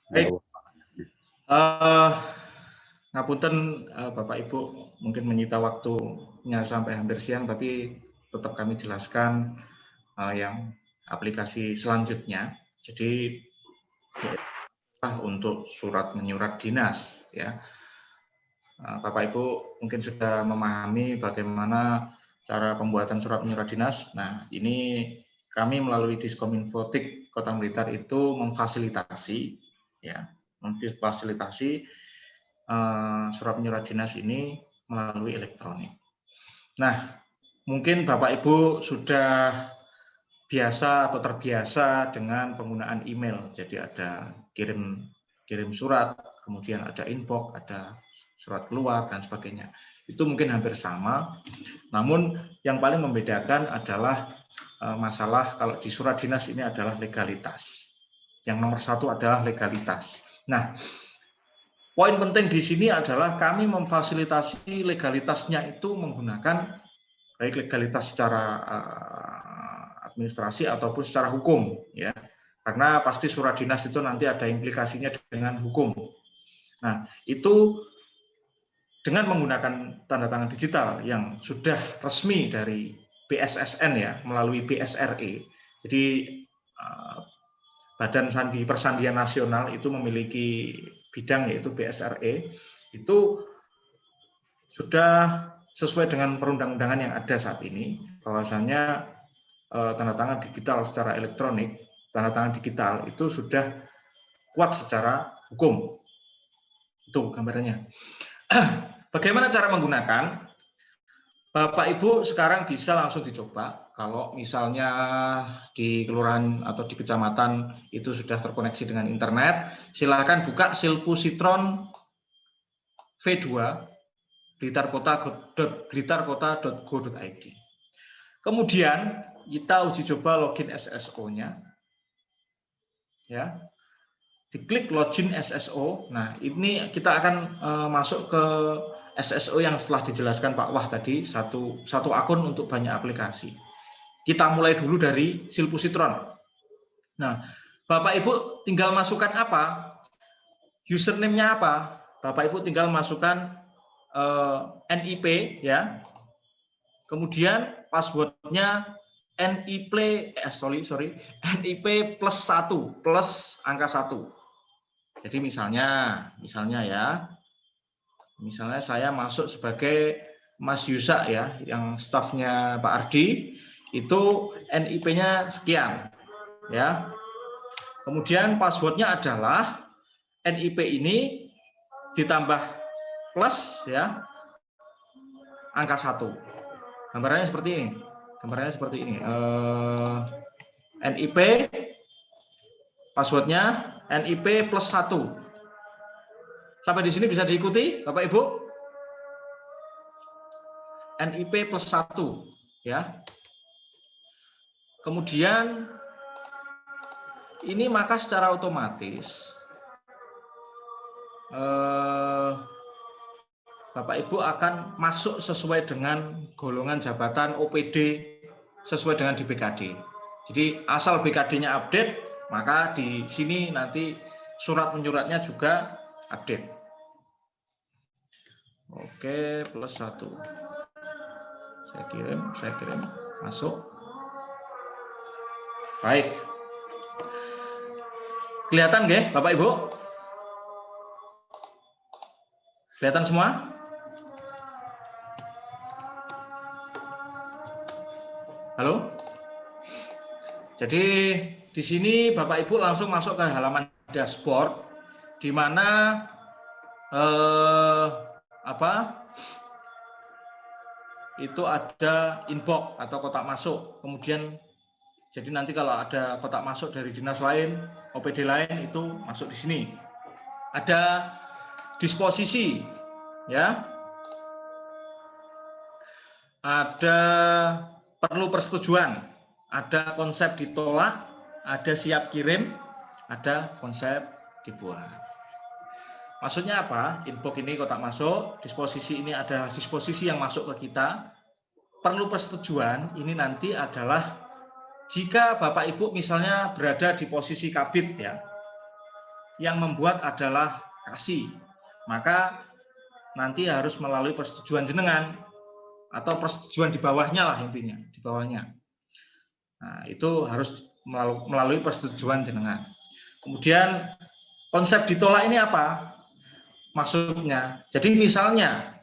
Baik, uh, ngapunten Bapak Ibu mungkin menyita waktunya sampai hampir siang, tapi tetap kami jelaskan yang aplikasi selanjutnya. Jadi untuk surat menyurat dinas, ya. Bapak Ibu mungkin sudah memahami bagaimana cara pembuatan surat menyurat dinas. Nah, ini kami melalui Diskominfotik Kota Blitar itu memfasilitasi, ya, surat menyurat dinas ini melalui elektronik. Nah, mungkin Bapak Ibu sudah biasa atau terbiasa dengan penggunaan email. Jadi ada kirim surat, kemudian ada inbox, ada surat keluar dan sebagainya. Itu mungkin hampir sama. Namun yang paling membedakan adalah masalah kalau di surat dinas ini adalah legalitas. Yang nomor satu adalah legalitas. Nah, poin penting di sini adalah kami memfasilitasi legalitasnya itu menggunakan baik legalitas secara administrasi ataupun secara hukum, ya. Karena pasti surat dinas itu nanti ada implikasinya dengan hukum. Nah, itu dengan menggunakan tanda tangan digital yang sudah resmi dari BSSN, ya, melalui BSRE. Jadi Badan Sandi Persandian Nasional itu memiliki bidang yaitu BSRE, itu sudah sesuai dengan perundang-undangan yang ada saat ini, bahwasannya tanda tangan digital secara elektronik, tanda tangan digital itu sudah kuat secara hukum. Itu gambarannya. Bagaimana cara menggunakan? Bapak Ibu sekarang bisa langsung dicoba. Kalau misalnya di kelurahan atau di kecamatan itu sudah terkoneksi dengan internet, silakan buka Silpusitron V2 blitarkota.go.id. Kemudian kita uji coba login SSO-nya, ya. Diklik login SSO. Nah, ini kita akan masuk ke SSO yang setelah dijelaskan Pak Wah tadi, satu akun untuk banyak aplikasi. Kita mulai dulu dari Silpusitron. Nah, Bapak Ibu tinggal masukkan apa? Username-nya apa? Bapak Ibu tinggal masukkan NIP, ya. Kemudian passwordnya NIP plus 1 plus angka 1. Jadi misalnya ya, misalnya saya masuk sebagai Mas Yusa, ya, yang stafnya Pak Ardi, itu NIP-nya sekian, ya. Kemudian passwordnya adalah NIP ini ditambah plus, ya, angka 1. Gambarannya seperti ini. NIP passwordnya NIP plus 1. Sampai di sini bisa diikuti, Bapak Ibu? NIP plus 1, ya. Kemudian ini maka secara otomatis Bapak Ibu akan masuk sesuai dengan golongan jabatan OPD sesuai dengan di BKD. Jadi asal BKD-nya update, maka di sini nanti surat menyuratnya juga update. Oke, plus 1. Saya kirim, masuk. Baik. Kelihatan nggih, Bapak Ibu? Kelihatan semua? Halo? Jadi di sini Bapak Ibu langsung masuk ke halaman dashboard, di mana itu ada inbox atau kotak masuk. Kemudian jadi nanti kalau ada kotak masuk dari dinas lain, OPD lain, itu masuk di sini. Ada disposisi, ya. Ada perlu persetujuan, ada konsep ditolak, ada siap kirim, ada konsep dibuat. Maksudnya apa? Inbox ini kotak masuk, disposisi ini ada disposisi yang masuk ke kita. Perlu persetujuan ini nanti adalah jika Bapak Ibu misalnya berada di posisi kabit, ya. yang membuat adalah kasih, maka nanti harus melalui persetujuan jenengan atau persetujuan di bawahnya lah, intinya di bawahnya. Nah, itu harus melalui persetujuan jenengan. Kemudian konsep ditolak ini apa maksudnya? Jadi misalnya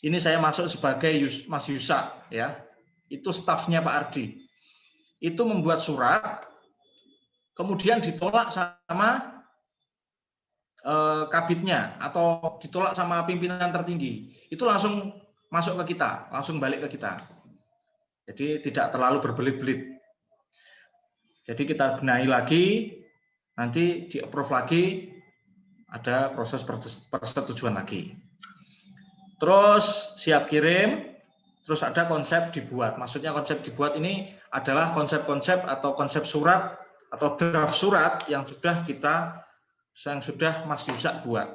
ini saya masuk sebagai Mas Yusa, ya, itu stafnya Pak Ardi, itu membuat surat, kemudian ditolak sama kabitnya atau ditolak sama pimpinan tertinggi, itu langsung masuk ke kita, langsung balik ke kita. Jadi tidak terlalu berbelit-belit. Jadi kita benahi lagi, nanti di-approve lagi, ada proses persetujuan lagi. Terus siap kirim, terus ada konsep dibuat. Maksudnya konsep dibuat ini adalah konsep-konsep atau konsep surat atau draft surat yang sudah Mas Yusa buat.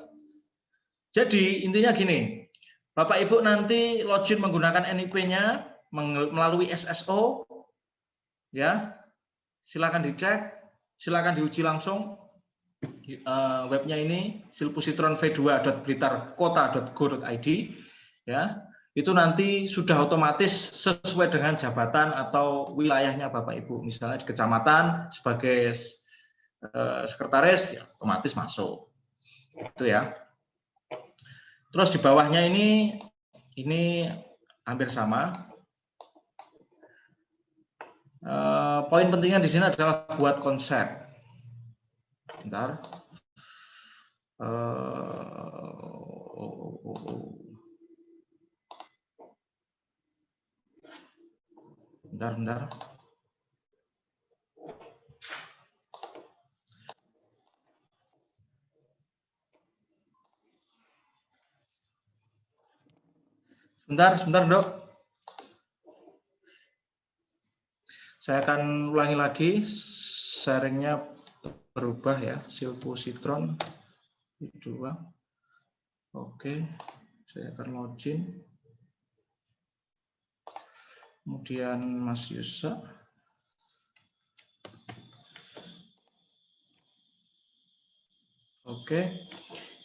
Jadi intinya gini, Bapak Ibu nanti login menggunakan NIP-nya melalui SSO, ya, silakan dicek, silakan diuji langsung. Webnya ini silpositronv2.blitarkota.go.id, ya, itu nanti sudah otomatis sesuai dengan jabatan atau wilayahnya Bapak Ibu. Misalnya di kecamatan sebagai sekretaris, ya, otomatis masuk, itu ya. Terus di bawahnya ini hampir sama. Poin pentingnya di sini adalah buat konsep. Bentar. Bentar. Sebentar, Dok. Saya akan ulangi lagi, sharingnya berubah ya, silpositron 2. Oke, saya akan login. Kemudian Mas Yusa. Oke,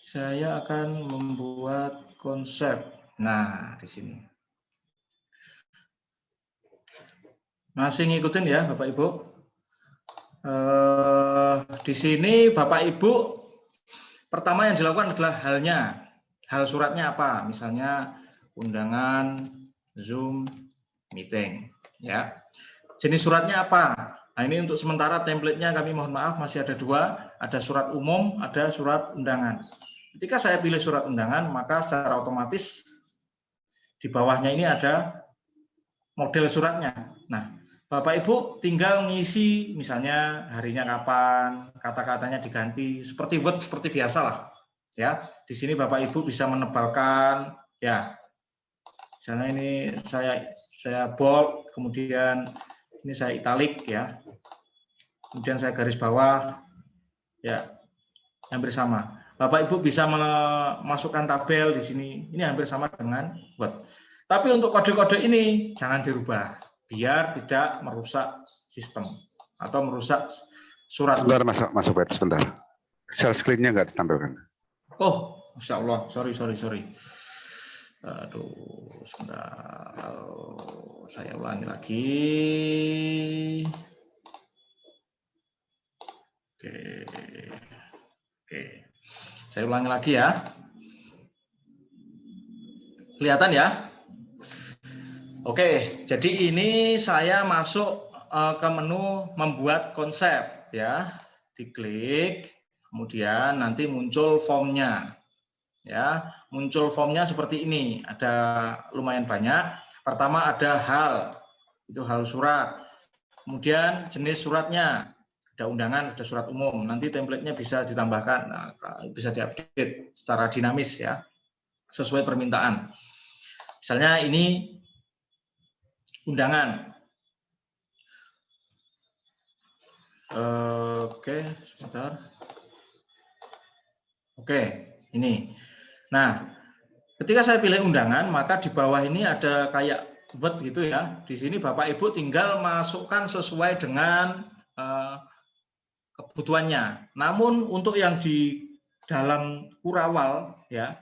saya akan membuat konsep. Nah, di sini. Masih ngikutin ya, Bapak Ibu. Di sini Bapak Ibu, pertama yang dilakukan adalah hal suratnya apa? Misalnya undangan, Zoom, meeting, ya. Jenis suratnya apa? Nah, ini untuk sementara template-nya kami mohon maaf masih ada 2, ada surat umum, ada surat undangan. Ketika saya pilih surat undangan, maka secara otomatis di bawahnya ini ada model suratnya. Nah, Bapak Ibu tinggal ngisi misalnya harinya kapan, kata-katanya diganti seperti Word seperti biasa lah. Ya, di sini Bapak Ibu bisa menebalkan, ya. Misalnya ini saya bold, kemudian ini saya italik, ya. Kemudian saya garis bawah, ya, hampir sama. Bapak Ibu bisa memasukkan tabel di sini. Ini hampir sama dengan Word. Tapi untuk kode-kode ini jangan dirubah, biar tidak merusak sistem atau merusak surat. Sebentar, Mas Ubed, sebentar. Share screen-nya nggak ditampilkan. Oh, Masya Allah, sorry. Aduh, sebentar. Saya ulangi lagi. Oke. Saya ulangi lagi ya. Kelihatan ya? Oke, jadi ini saya masuk ke menu membuat konsep, ya. Diklik, kemudian nanti muncul formnya. Ya, muncul formnya seperti ini. Ada lumayan banyak. Pertama ada hal, itu hal surat. Kemudian jenis suratnya, ada undangan, ada surat umum. Nanti template-nya bisa ditambahkan, bisa diupdate secara dinamis ya, sesuai permintaan. Misalnya ini undangan. Oke, sebentar. Oke, ini. Nah, ketika saya pilih undangan, maka di bawah ini ada kayak Word gitu ya. Di sini Bapak Ibu tinggal masukkan sesuai dengan kebutuhannya. Namun untuk yang di dalam kurawal ya,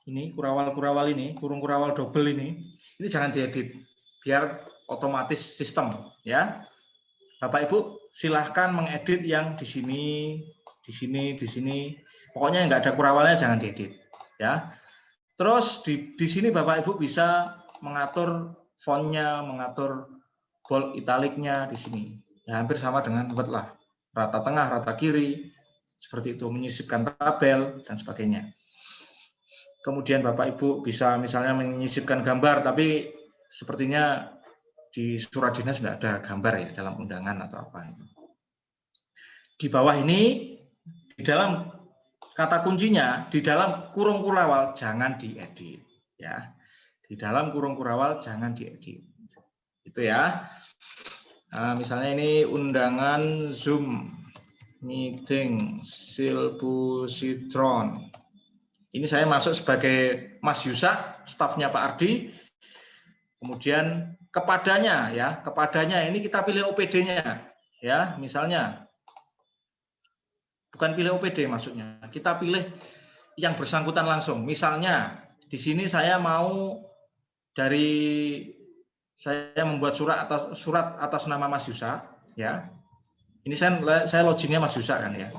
ini kurawal ini, kurung kurawal double ini jangan diedit biar otomatis sistem ya. Bapak Ibu silahkan mengedit yang di sini, di sini, di sini. Pokoknya yang nggak ada kurawalnya jangan diedit ya. Terus di sini Bapak Ibu bisa mengatur fontnya, mengatur bold italiknya di sini. Ya, hampir sama dengan Word lah. Rata tengah, rata kiri, seperti itu, menyisipkan tabel dan sebagainya. Kemudian Bapak Ibu bisa misalnya menyisipkan gambar, tapi sepertinya di surat dinas tidak ada gambar ya dalam undangan atau apa. Di bawah ini, di dalam kata kuncinya, di dalam kurung kurawal jangan diedit. Ya, di dalam kurung kurawal jangan diedit. Itu ya. Nah, misalnya ini undangan Zoom meeting Silbusitron. Ini saya masuk sebagai Mas Yusak, stafnya Pak Ardi. Kemudian kepadanya ya, kepadanya ini kita pilih OPD-nya ya, misalnya bukan pilih OPD maksudnya. Kita pilih yang bersangkutan langsung. Misalnya di sini saya mau saya membuat surat atas nama Mas Yusak ya. Ini saya loginnya Mas Yusak kan ya.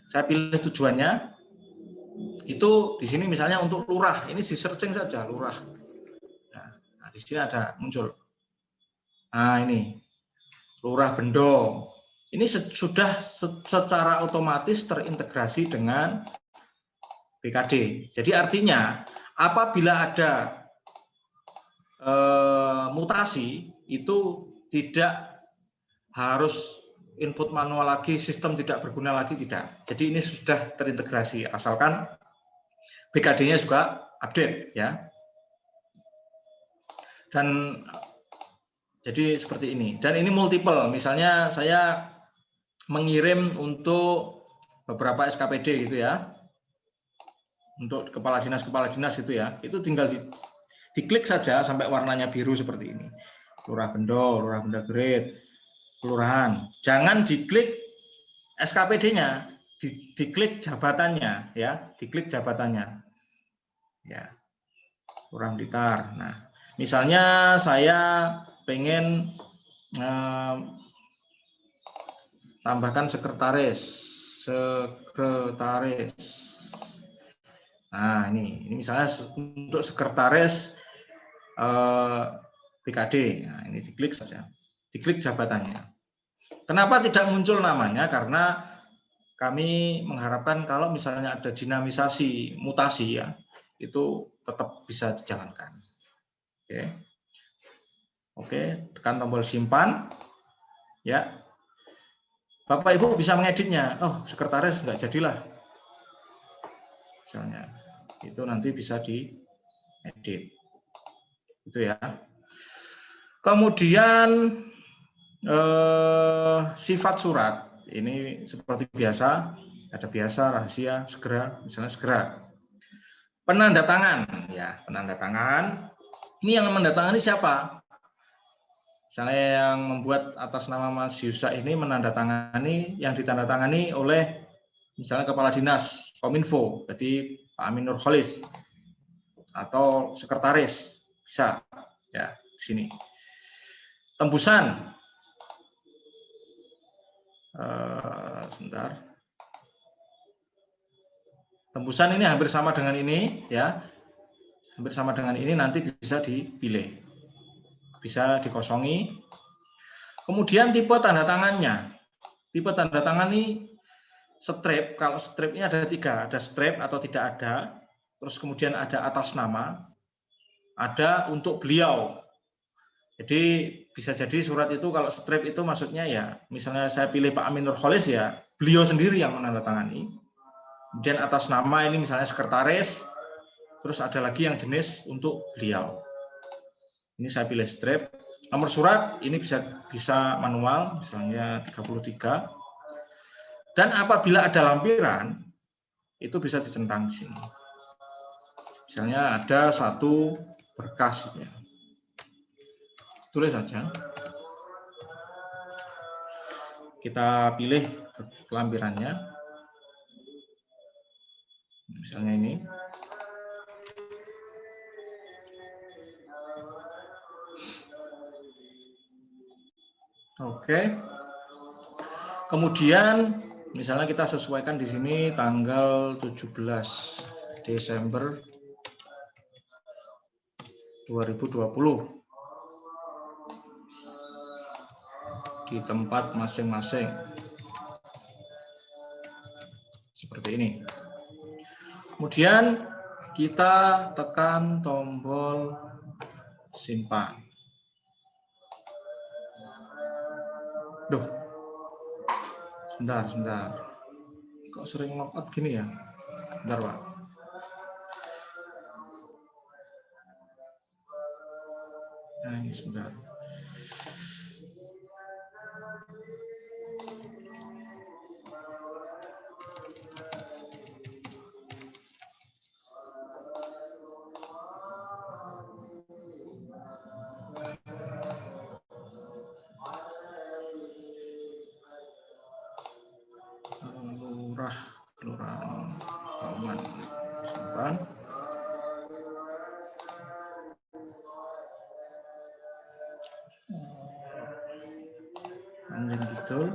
Saya pilih tujuannya. Itu di sini misalnya untuk lurah, ini di searching saja lurah. Nah, di sini ada muncul. Nah, ini Lurah Bendo. Ini sudah secara otomatis terintegrasi dengan BKD. Jadi artinya apabila ada mutasi itu tidak harus input manual lagi, sistem tidak berguna lagi, tidak. Jadi ini sudah terintegrasi, asalkan BKD-nya juga update ya. Dan jadi seperti ini. Dan ini multiple. Misalnya saya mengirim untuk beberapa SKPD gitu ya. Untuk kepala dinas itu ya. Itu tinggal diklik saja sampai warnanya biru seperti ini. Lurah Bendo, Lurah Benda Grade, kelurahan. Jangan diklik SKPD-nya, diklik jabatannya ya, diklik jabatannya. Ya. Lurah Blitar. Nah, misalnya saya pengen tambahkan sekretaris. Nah, ini misalnya untuk sekretaris BKD. Nah, ini diklik saja. Diklik jabatannya. Kenapa tidak muncul namanya? Karena kami mengharapkan kalau misalnya ada dinamisasi, mutasi ya, itu tetap bisa dijalankan. Oke, tekan tombol simpan. Ya. Bapak Ibu bisa mengeditnya. Oh, sekretaris nggak jadilah. Misalnya. Itu nanti bisa diedit. Itu ya. Kemudian sifat surat. Ini seperti biasa, ada biasa, rahasia, segera, misalnya segera. Penanda tangan, ya, penanda tangan. Ini yang menandatangani siapa? Misalnya yang membuat atas nama Mas Yusak ini menandatangani, yang ditandatangani oleh misalnya Kepala Dinas Kominfo, berarti Pak Amin Nurholis, atau sekretaris, bisa, ya, di sini. Tembusan, sebentar. Tembusan ini hampir sama dengan ini, ya, hampir sama dengan ini, nanti bisa dipilih, bisa dikosongi. Kemudian tipe tanda tangannya, tipe tanda tangan ini strip. Kalau stripnya ada 3, ada strip atau tidak ada, terus kemudian ada atas nama, ada untuk beliau. Jadi bisa jadi surat itu kalau strip itu maksudnya ya, misalnya saya pilih Pak Amin Nurholis ya, beliau sendiri yang menandatangani. Kemudian atas nama ini misalnya sekretaris, terus ada lagi yang jenis untuk beliau. Ini saya pilih strip. Nomor surat ini bisa manual, misalnya 33. Dan apabila ada lampiran, itu bisa dicentang di sini. Misalnya ada satu berkas, ya. Tulis saja. Kita pilih lampirannya. Misalnya ini. Oke. Kemudian misalnya kita sesuaikan di sini tanggal 17 Desember 2020 di tempat masing-masing. Seperti ini. Kemudian kita tekan tombol simpan. Duh, sebentar. Kok sering logout gini ya? Bentar, Pak. Nah, ini sebentar. Kelurahan Kauman simpan. Panjang Kidul.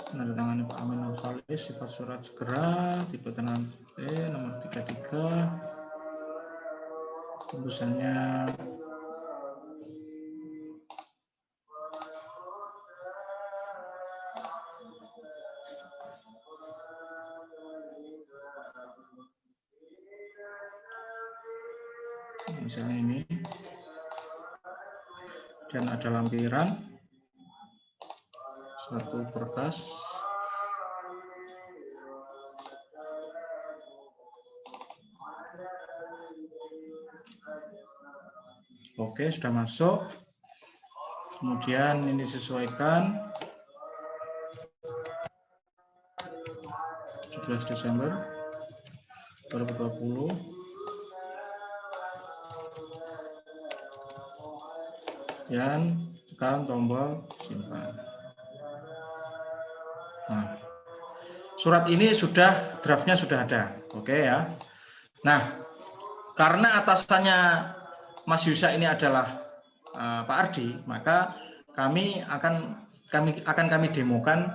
Penandatangani Pak Amin Nursalis, sifat surat segera, tipe tangan nomor 33. Tembusannya misalnya ini, dan ada lampiran satu kertas. Oke, sudah masuk. Kemudian ini disesuaikan 17 Desember 2020. Dan tekan tombol simpan. Nah, surat ini sudah, draftnya sudah ada. Oke ya. Nah, karena atasannya Mas Yusa ini adalah Pak Ardi, maka kami akan demokan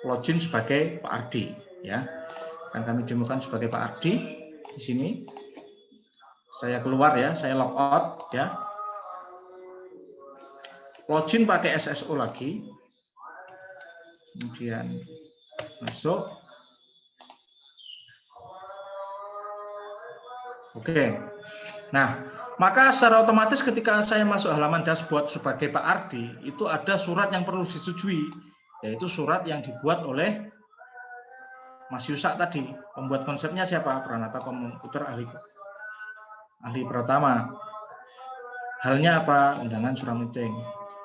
login sebagai Pak Ardi, ya. Akan kami demokan sebagai Pak Ardi di sini. Saya keluar ya, saya logout ya. Login pakai SSO lagi. Kemudian masuk. Oke. Nah, maka secara otomatis ketika saya masuk halaman dashboard sebagai Pak Ardi, itu ada surat yang perlu disetujui, yaitu surat yang dibuat oleh Mas Yusak tadi. Pembuat konsepnya siapa? Pranata Komputer ahli pertama. Halnya apa? Undangan surah meeting.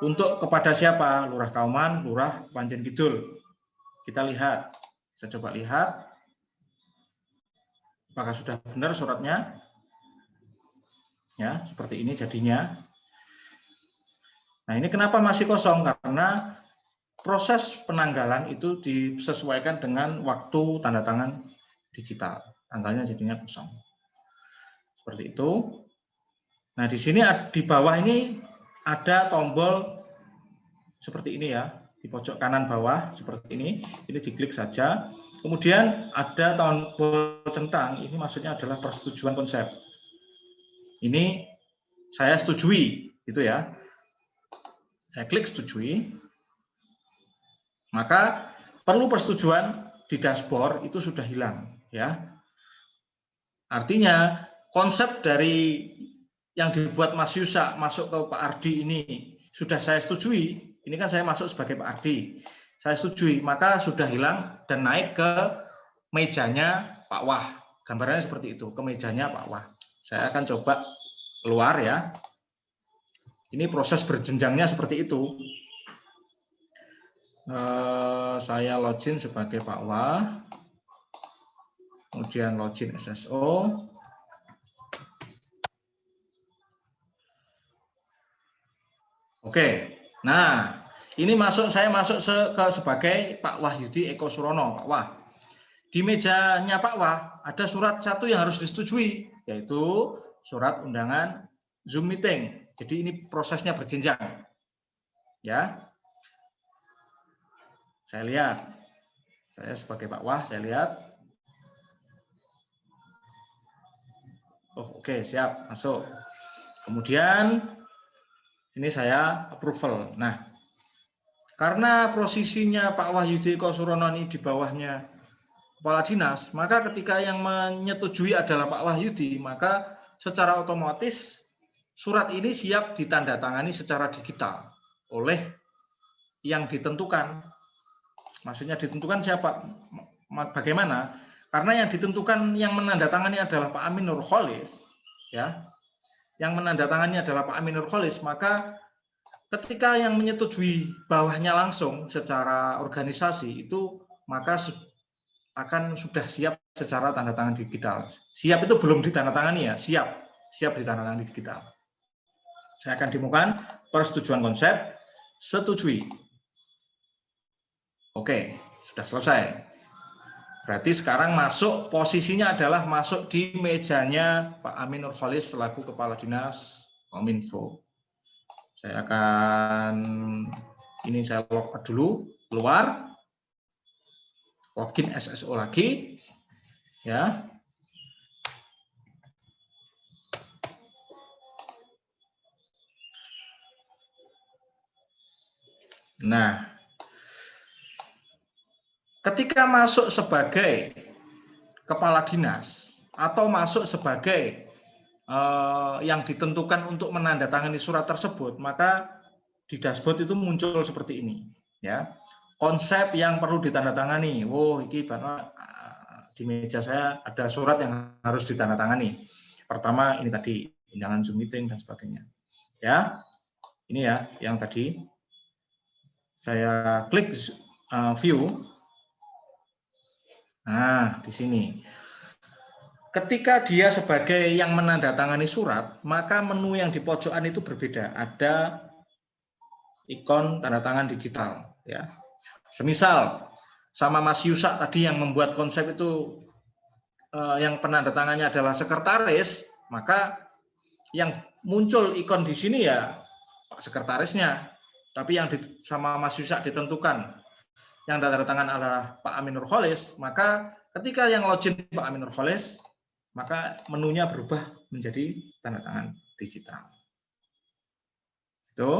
Untuk kepada siapa? Lurah Kauman, Lurah Panjen Kidul. Kita lihat. Saya coba lihat. Apakah sudah benar suratnya? Ya, seperti ini jadinya. Nah, ini kenapa masih kosong? Karena proses penanggalan itu disesuaikan dengan waktu tanda tangan digital. Tanggalnya jadinya kosong. Seperti itu. Nah, di sini di bawah ini ada tombol seperti ini ya. Di pojok kanan bawah seperti ini. Ini diklik saja. Kemudian ada tombol centang. Ini maksudnya adalah persetujuan konsep. Ini saya setujui, gitu ya. Saya klik setujui. Maka perlu persetujuan di dashboard itu sudah hilang, ya. Artinya konsep dari yang dibuat Mas Yusa masuk ke Pak Ardi ini sudah saya setujui. Ini kan saya masuk sebagai Pak Ardi. Saya setujui, maka sudah hilang dan naik ke mejanya Pak Wah. Gambarannya seperti itu, ke mejanya Pak Wah. Saya akan coba keluar ya. Ini proses berjenjangnya seperti itu. Saya login sebagai Pak Wah, kemudian login SSO. Oke, nah Ini saya masuk sebagai Pak Wahyudi Eko Surono, Pak Wah. Di mejanya Pak Wah ada surat satu yang harus disetujui, yaitu surat undangan Zoom meeting. Jadi ini prosesnya berjenjang. Ya. Saya lihat. Saya sebagai Pak Wah, saya lihat. Oh, oke, siap, masuk. Kemudian ini saya approval. Nah, karena posisinya Pak Wahyudi Eko Surono ini di bawahnya Kepala Dinas, maka ketika yang menyetujui adalah Pak Wahyudi, maka secara otomatis surat ini siap ditandatangani secara digital oleh yang ditentukan. Maksudnya ditentukan siapa? Bagaimana? Karena yang ditentukan yang menandatangani adalah Pak Amin Nurholis, ya. Yang menandatangani adalah Pak Amin Nurholis, maka ketika yang menyetujui bawahnya langsung secara organisasi itu, maka akan sudah siap secara tanda tangan digital. Siap itu belum ditandatangani ya, siap ditandatangani digital. Saya akan demokan persetujuan konsep, setujui. Oke, sudah selesai. Berarti sekarang masuk, posisinya adalah masuk di mejanya Pak Amin Nurholis selaku Kepala Dinas Kominfo. Saya akan, ini saya log out dulu, keluar, login SSO lagi, ya. Nah, ketika masuk sebagai kepala dinas atau masuk sebagai yang ditentukan untuk menandatangani surat tersebut, maka di dashboard itu muncul seperti ini, ya. Konsep yang perlu ditandatangani. Oh, ini di meja saya ada surat yang harus ditandatangani. Pertama ini tadi undangan Zoom meeting dan sebagainya. Ya, ini ya yang tadi saya klik view. Nah, di sini. Ketika dia sebagai yang menandatangani surat, maka menu yang di pojokan itu berbeda. Ada ikon tanda tangan digital, ya. Semisal sama Mas Yusak tadi yang membuat konsep itu yang penandatangannya adalah sekretaris, maka yang muncul ikon di sini ya Pak Sekretarisnya. Tapi yang sama Mas Yusak ditentukan yang tanda tangan adalah Pak Amin Nurholis, maka ketika yang login Pak Amin Nurholis, maka menunya berubah menjadi tanda tangan digital. Itu.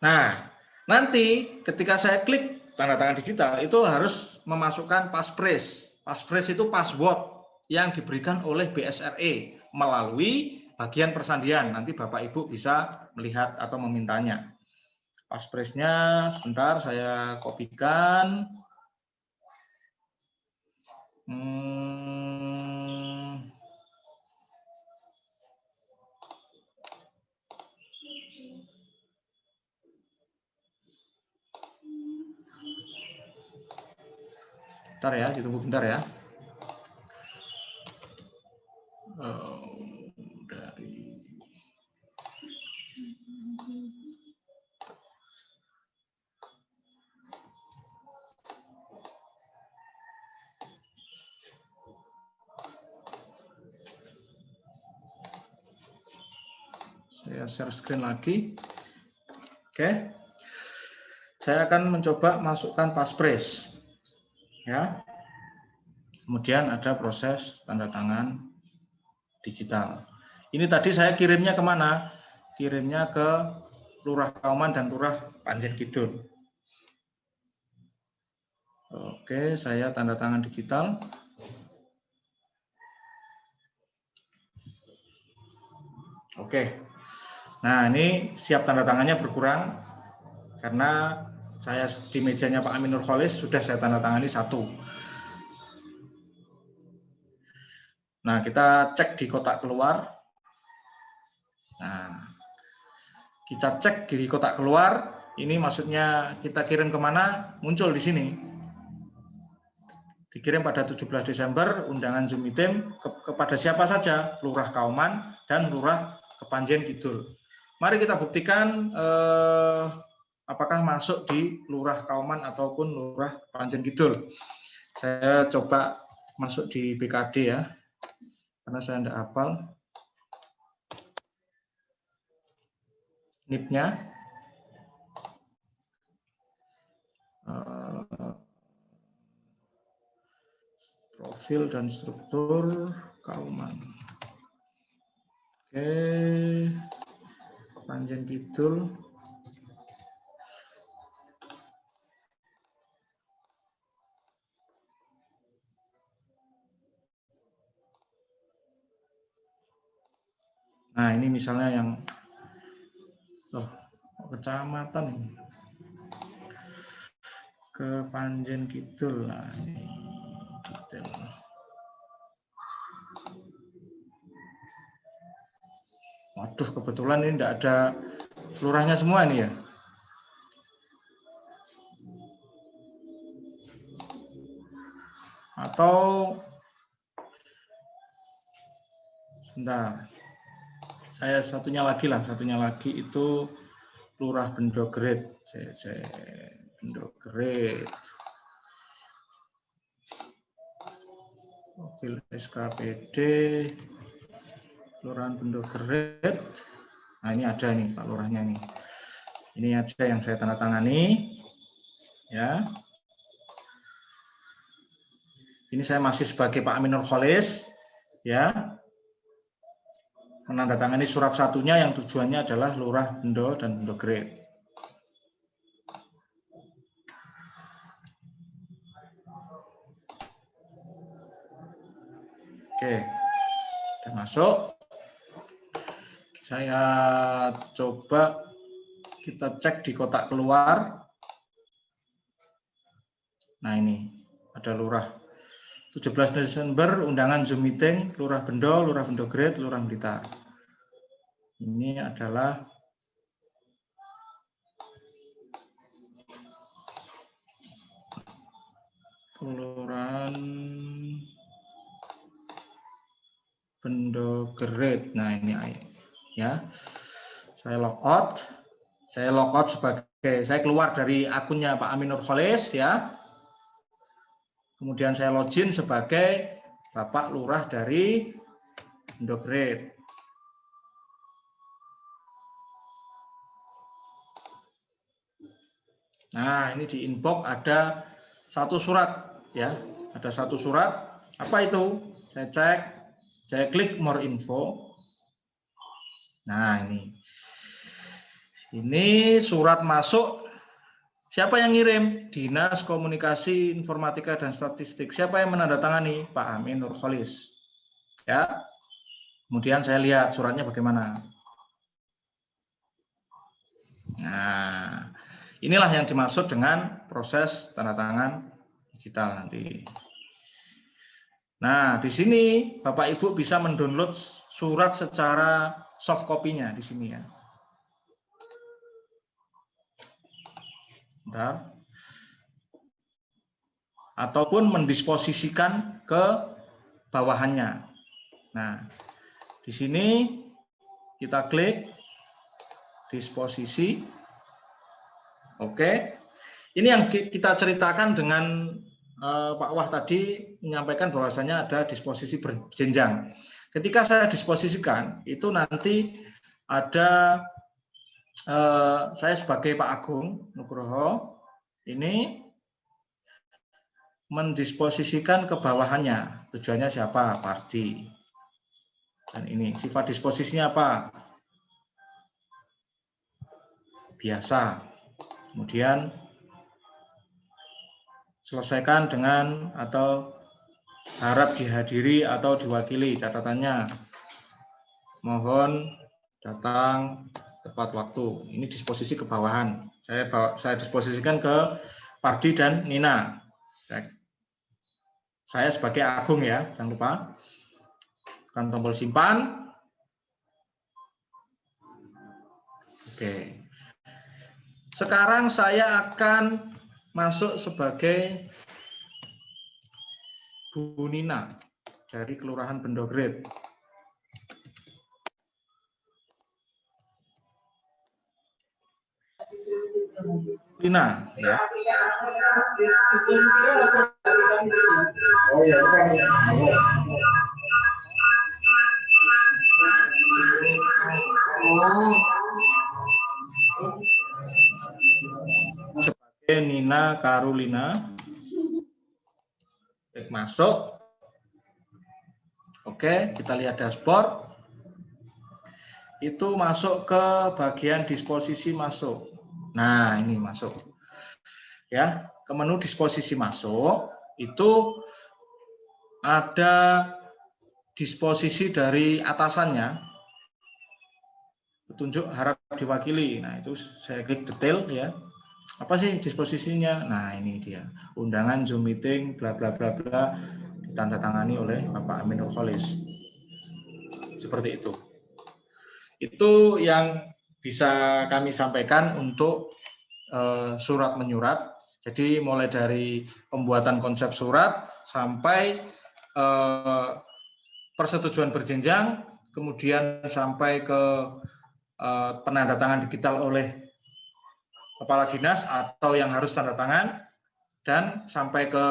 Nah, nanti ketika saya klik tanda tangan digital, itu harus memasukkan passphrase. Passphrase itu password yang diberikan oleh BSRE melalui bagian persandian. Nanti Bapak Ibu bisa melihat atau memintanya. Passphrase-nya sebentar saya kopikan. Bentar ya, ditunggu bentar ya. Saya share screen lagi. Oke. Saya akan mencoba masukkan passphrase. Ya. Kemudian ada proses tanda tangan digital. Ini tadi saya kirimnya kemana? Kirimnya ke Lurah Kauman dan Lurah Panjen Kidul. Oke, saya tanda tangan digital. Oke. Nah, ini siap tanda tangannya berkurang karena saya di mejanya Pak Amin Nurholis sudah saya tanda tangani satu. Nah, kita cek di kotak keluar. Nah, kita cek di kotak keluar. Ini maksudnya kita kirim kemana? Muncul di sini. Dikirim pada 17 Desember undangan Zoom meeting kepada siapa saja? Lurah Kauman dan Lurah Kepanjen Kidul. Mari kita buktikan apakah masuk di Lurah Kauman ataupun Lurah Panjen Kidul. Saya coba masuk di BKD ya, karena saya tidak hafal NIP-nya. Profil dan struktur Kauman. Oke, Panjen Kidul. Nah, ini misalnya yang kecamatan ke Panjen Kidul. Nah, ini detail. Waduh, kebetulan ini tidak ada lurahnya semua ini ya. Atau sebentar. Saya satunya lagi itu Lurah Bendogeret. Bendogeret. Profil SKPD Kelurahan Bendogeret. Nah, ini ada nih Pak Lurahnya nih. Ini aja yang saya tanda tangani. Ya. Ini saya masih sebagai Pak Amin Nurkholis, ya. Menandatangani surat satunya yang tujuannya adalah Lurah Bendo dan Bendogeret. Oke, sudah masuk. Saya coba kita cek di kotak keluar. Nah, ini ada Lurah. 17 Desember undangan Zoom meeting Lurah Bendo, Lurah Bendogeret, Lurah Blitar. Ini adalah Kelurahan Bendogeret. Nah, ini ya. Saya logout. Saya logout sebagai saya keluar dari akunnya Pak Amin Nurkholis ya. Kemudian saya login sebagai Bapak Lurah dari Bendogeret. Nah, ini di inbox ada satu surat ya. Ada satu surat. Apa itu? Saya cek, saya klik more info. Nah, ini. Ini surat masuk. Siapa yang ngirim? Dinas Komunikasi Informatika dan Statistik. Siapa yang menandatangani? Pak Amin Nurkholis. Ya. Kemudian saya lihat suratnya bagaimana. Nah, inilah yang dimaksud dengan proses tanda tangan digital nanti. Nah, di sini Bapak Ibu bisa mendownload surat secara soft copy-nya di sini ya. Bentar. Ataupun mendisposisikan ke bawahannya. Nah, di sini kita klik disposisi. Oke. Ini yang kita ceritakan dengan Pak Wah tadi menyampaikan bahwasanya ada disposisi berjenjang. Ketika saya disposisikan, itu nanti ada saya sebagai Pak Agung Nugroho ini mendisposisikan ke bawahannya. Tujuannya siapa? Parti. Dan ini sifat disposisinya apa? Biasa. Kemudian selesaikan dengan atau harap dihadiri atau diwakili. Catatannya mohon datang tepat waktu. Ini disposisi ke bawahan. Saya disposisikan ke Pardi dan Nina. Saya sebagai Agung ya, jangan lupa. Tekan tombol simpan. Oke. Sekarang saya akan masuk sebagai Bu Nina dari Kelurahan Bendogeret. Katrina, ya. Sebagai Nina Karolina. Klik masuk. Oke, kita lihat dashboard. Itu masuk ke bagian disposisi masuk. Nah, ini masuk. Ya, ke menu disposisi masuk itu ada disposisi dari atasannya. Petunjuk harap diwakili. Nah, itu saya klik detail ya. Apa sih disposisinya? Nah, ini dia. Undangan Zoom meeting bla bla bla bla ditandatangani oleh Bapak Aminul Kholis. Seperti itu. Itu yang bisa kami sampaikan untuk surat menyurat. Jadi mulai dari pembuatan konsep surat sampai persetujuan berjenjang, kemudian sampai ke penandatangan digital oleh kepala dinas atau yang harus tanda tangan, dan sampai ke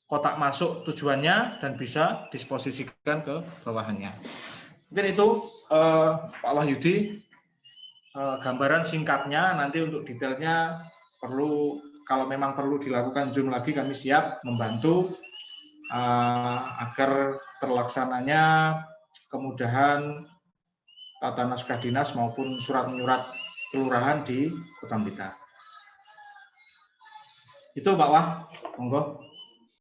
kotak masuk tujuannya dan bisa disposisikan ke bawahannya. Mungkin itu Pak Wahyudi gambaran singkatnya. Nanti untuk detailnya perlu, kalau memang perlu dilakukan Zoom lagi, kami siap membantu agar terlaksananya kemudahan tata naskah dinas maupun surat menyurat kelurahan di Kota Blitar. Itu Pak Wah, monggo.